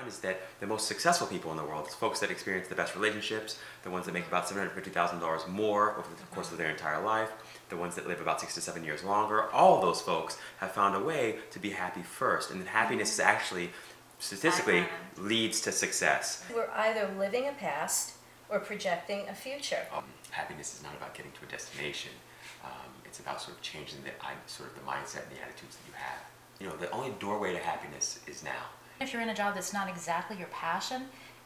found is that the most successful people in the world, folks that experience the best relationships, the ones that make about $750,000 more over the course of their entire life, the ones that live about 6 to 7 years longer, all of those folks have found a way to be happy first. And happiness is actually, statistically, leads to success. We're either living a past or projecting a future. Happiness is not about getting to a destination. It's about sort of changing the mindset and the attitudes that you have. You know, the only doorway to happiness is now. If you're in a job that's not exactly your passion,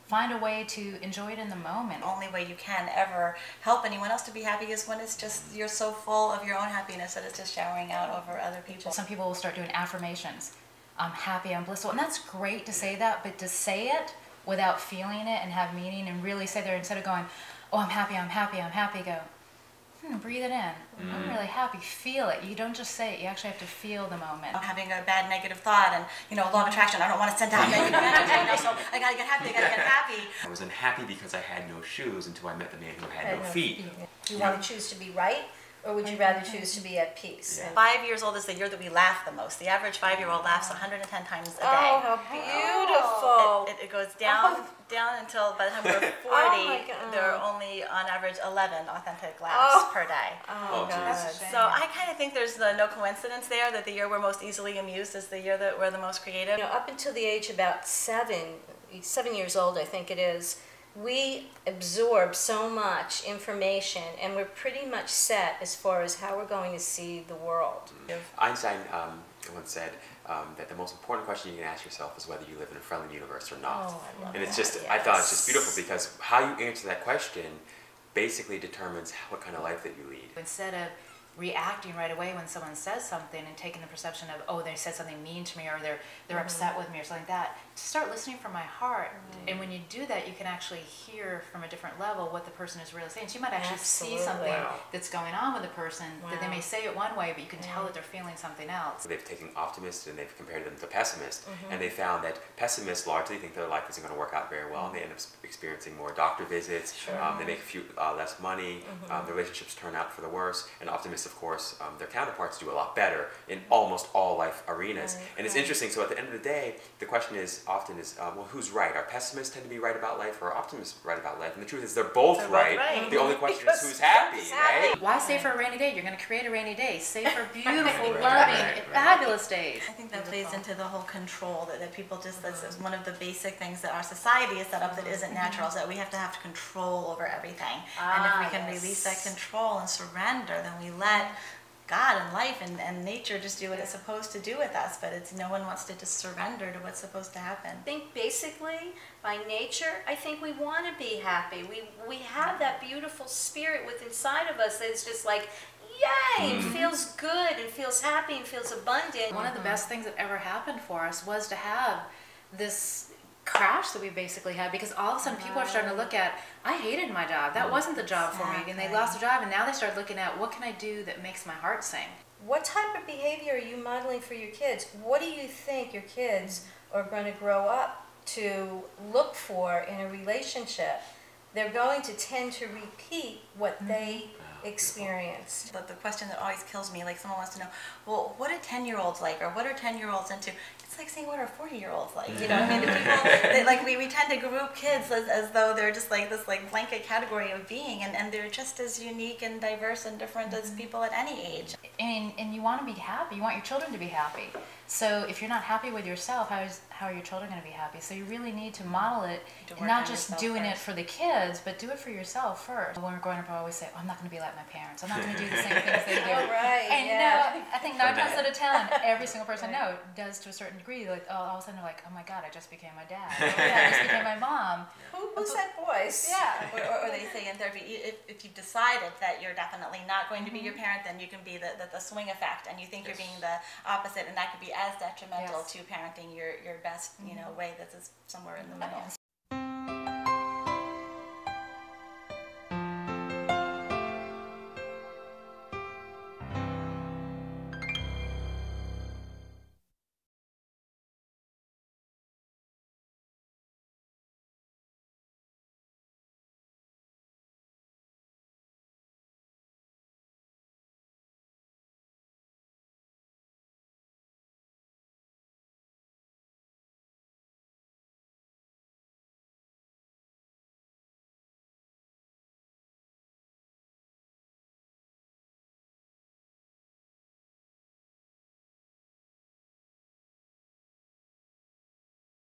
find a way to enjoy it in the moment. The only way you can ever help anyone else to be happy is when it's just, you're so full of your own happiness that it's just showering out over other people. Some people will start doing affirmations. I'm happy, I'm blissful. And that's great to say that, but to say it without feeling it and have meaning and really say there, instead of going, oh, I'm happy, I'm happy, I'm happy, go, breathe it in. I'm really happy. Feel it. You don't just say it. You actually have to feel the moment. I'm having a bad negative thought and, law of attraction, I don't want to send out negative energy, so I got to get happy, I got to get happy. I was unhappy because I had no shoes until I met the man who had no feet. Do you want to choose to be right, or would you rather choose to be at peace? Yeah. 5 years old is the year that we laugh the most. The average 5-year-old laughs 110 times a day. Oh, how beautiful. It goes down until by the time we're 40, there are only on average 11 authentic laughs per day. Oh, God. So I kind of think there's no coincidence there that the year we're most easily amused is the year that we're the most creative. Up until the age of about 7 years old, I think it is, we absorb so much information, and we're pretty much set as far as how we're going to see the world. Einstein once said that the most important question you can ask yourself is whether you live in a friendly universe or not. Oh, I love and it's that. just, I thought it's just beautiful because how you answer that question basically determines what kind of life that you lead. Instead of reacting right away when someone says something and taking the perception of, oh, they said something mean to me, or they're upset with me or something like that, to start listening from my heart. And when you do that, you can actually hear from a different level what the person is really saying. So you might actually see something that's going on with the person that they may say it one way, but you can tell that they're feeling something else. They've taken optimists and they've compared them to pessimists, and they found that pessimists largely think their life isn't going to work out very well, and they end up experiencing more doctor visits, they make a few less money, the relationships turn out for the worse, and optimists, of course, their counterparts do a lot better in almost all life arenas. And it's interesting, so at the end of the day, the question is often well, who's right? Are pessimists tend to be right about life, or are optimists right about life? And the truth is they're both right. The only question is who's happy, right? Why save for a rainy day? You're going to create a rainy day. Save for beautiful, loving, fabulous days. I think that plays into the whole control that people just, that's one of the basic things that our society is set up that isn't natural, is that we have to have control over everything. And if we can release that control and surrender, then we let God and life and nature just do what it's supposed to do with us, but no one wants to just surrender to what's supposed to happen. I think basically, by nature, I think we want to be happy. We have that beautiful spirit within inside of us that's just like, yay, it feels good, it feels happy, it feels abundant. One of the best things that ever happened for us was to have this crash that we basically had, because all of a sudden people are starting to look at, I hated my job, that wasn't the job for me, and they lost their job, and now they start looking at, what can I do that makes my heart sing? What type of behavior are you modeling for your kids? What do you think your kids are going to grow up to look for in a relationship? They're going to tend to repeat what they experienced. But the question that always kills me, like someone wants to know, well, what are 10-year-olds like, or what are 10-year-olds into? It's like saying, what are 40-year-olds like? You know, I mean, the people, we tend to group kids as though they're just like this blanket category of being, and they're just as unique and diverse and different as people at any age. And you want to be happy. You want your children to be happy. So if you're not happy with yourself, how are your children going to be happy? So you really need to model it, not just doing it for the kids, but do it for yourself first. When we're growing up, I always say, oh, I'm not going to be like my parents. I'm not going to do the same things they do. And I think 9 times out of 10, every single person I know does to a certain degree. Like, oh, all of a sudden they're like, oh my God, I just became my dad. Oh, yeah, I just became my mom. Who's that voice? Yeah. Or they say in therapy, if you've decided that you're definitely not going to be your parent, then you can be the swing effect, and you think you're being the opposite, and that could be as detrimental to parenting your best way that's somewhere in the middle.